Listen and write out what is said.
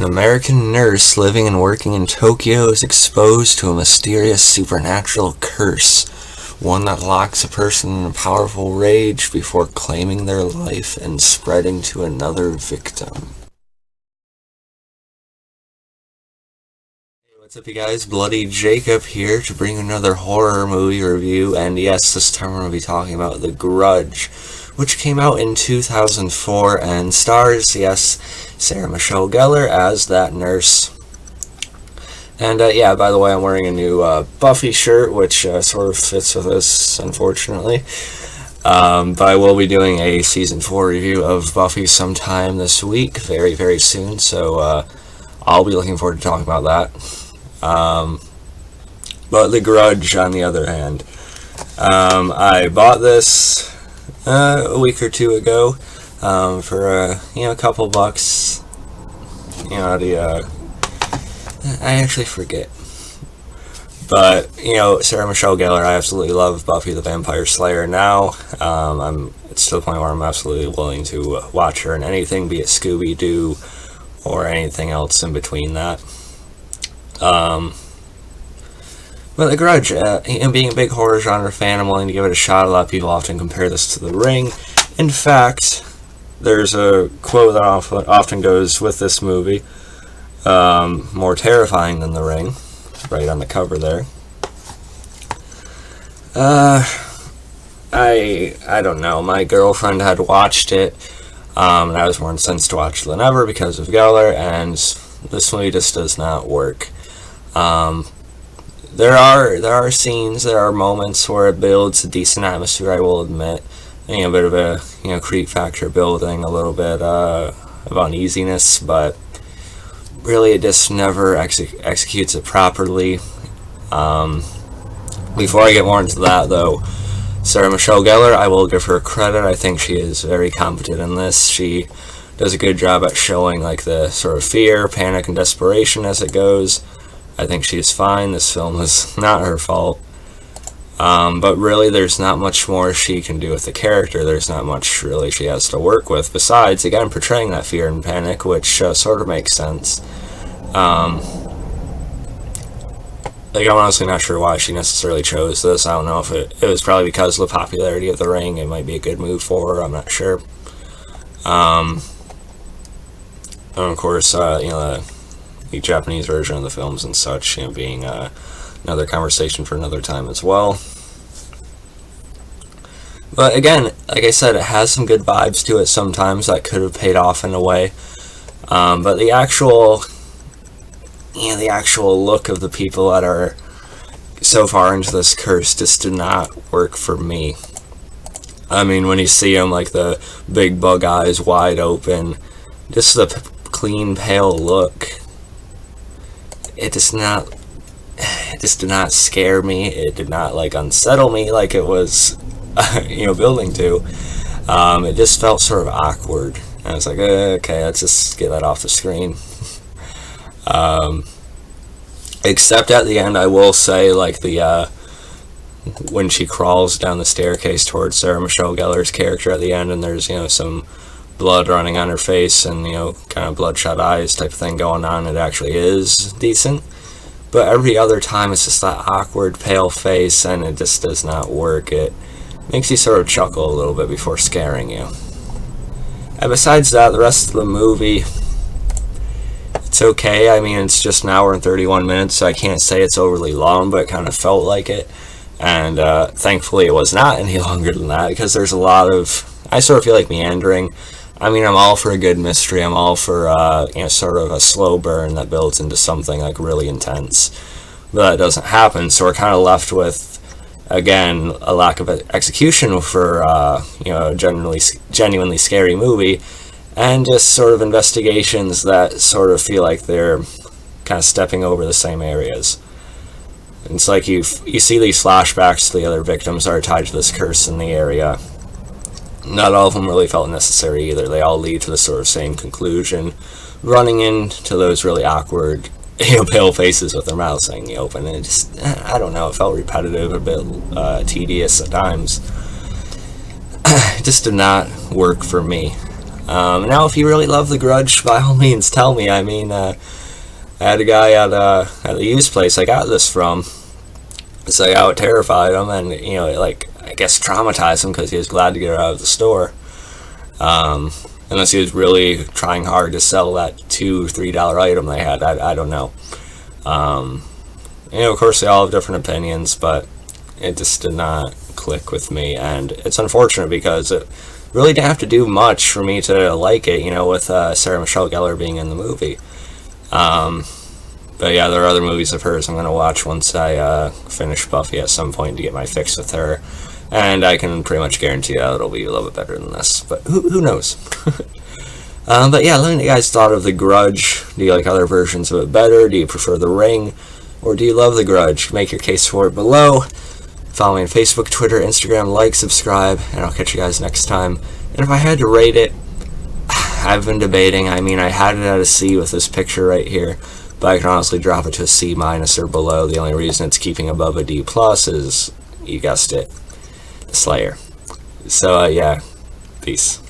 An American nurse living and working in Tokyo is exposed to a mysterious supernatural curse, one that locks a person in a powerful rage before claiming their life and spreading to another victim. Hey, what's up, you guys? Bloody Jacob here to bring another horror movie review, and yes, this time we're going to be talking about The Grudge, which came out in 2004 and stars, yes, Sarah Michelle Gellar as that nurse. And yeah, by the way, I'm wearing a new Buffy shirt, which sort of fits with this, unfortunately. But I will be doing a Season 4 review of Buffy sometime this week, very, very soon, so I'll be looking forward to talking about that. But The Grudge, on the other hand, I bought this a week or two ago for a couple bucks. I actually forget. But Sarah Michelle Gellar, I absolutely love Buffy the Vampire Slayer now. It's to the point where I'm absolutely willing to watch her in anything, be it Scooby-Doo or anything else in between that. But The Grudge, being a big horror genre fan, I'm willing to give it a shot. A lot of people often compare this to The Ring. In fact, there's a quote that often goes with this movie. More terrifying than The Ring, right on the cover there. I don't know. My girlfriend had watched it, and I was more incensed to watch it than ever because of Gellar, and this movie just does not work. There are scenes, there are moments where it builds a decent atmosphere, I will admit. A bit of a creep factor building, a little bit of uneasiness, but really it just never executes it properly. Before I get more into that, though, Sarah Michelle Gellar, I will give her credit. I think she is very competent in this. She does a good job at showing the sort of fear, panic, and desperation as it goes. I think she's fine. This film is not her fault. But really, there's not much more she can do with the character. There's not much really she has to work with, besides, again, portraying that fear and panic, which sort of makes sense. I'm honestly not sure why she necessarily chose this. I don't know if it was probably because of the popularity of The Ring. It might be a good move for her. I'm not sure. And of course, the Japanese version of the films and such, being another conversation for another time as well. But again, like I said, it has some good vibes to it sometimes that could have paid off in a way. But the actual look of the people that are so far into this curse just did not work for me. I mean, when you see them, the big bug eyes wide open, just the clean, pale look, it just did not scare me. It did not unsettle me like it was building to. It just felt sort of awkward. I was like, okay, let's just get that off the screen. Except at the end, I will say, when she crawls down the staircase towards Sarah Michelle Gellar's character at the end, and there's some blood running on her face and kind of bloodshot eyes type of thing going on, it actually is decent. But every other time it's just that awkward pale face, and it just does not work. It makes you sort of chuckle a little bit before scaring you. And besides that, the rest of the movie, it's okay. I mean, it's just an hour and 31 minutes, so I can't say it's overly long, but it kind of felt like it. And thankfully it was not any longer than that, because there's a lot of, I sort of feel like meandering. I mean, I'm all for a good mystery. I'm all for, sort of a slow burn that builds into something really intense. But that doesn't happen, so we're kind of left with, again, a lack of execution for, a genuinely scary movie, and just sort of investigations that sort of feel like they're kind of stepping over the same areas. It's like you see these flashbacks to the other victims that are tied to this curse in the area. Not all of them really felt necessary either. They all lead to the sort of same conclusion, running into those really awkward, pale faces with their mouths hanging open. And it just, I don't know, it felt repetitive, a bit tedious at times. It just did not work for me. Now, if you really love The Grudge, by all means, tell me. I mean, I had a guy at the used place I got this from. It's like how it terrified him, and like I guess traumatized him because he was glad to get it out of the store. Unless he was really trying hard to sell that $2-3 item they had. I don't know. Of course, they all have different opinions, but it just did not click with me, and it's unfortunate because it really didn't have to do much for me to like it, with Sarah Michelle Gellar being in the movie. But yeah, there are other movies of hers I'm going to watch once I finish Buffy at some point to get my fix with her, and I can pretty much guarantee that it'll be a little bit better than this, but who knows? But yeah, let me know what you guys thought of The Grudge. Do you like other versions of it better? Do you prefer The Ring? Or do you love The Grudge? Make your case for it below. Follow me on Facebook, Twitter, Instagram, like, subscribe, and I'll catch you guys next time. And if I had to rate it, I've been debating. I mean, I had it at a C with this picture right here, but I can honestly drop it to a C- or below. The only reason it's keeping above a D+ is, you guessed it, the Slayer. So, yeah, peace.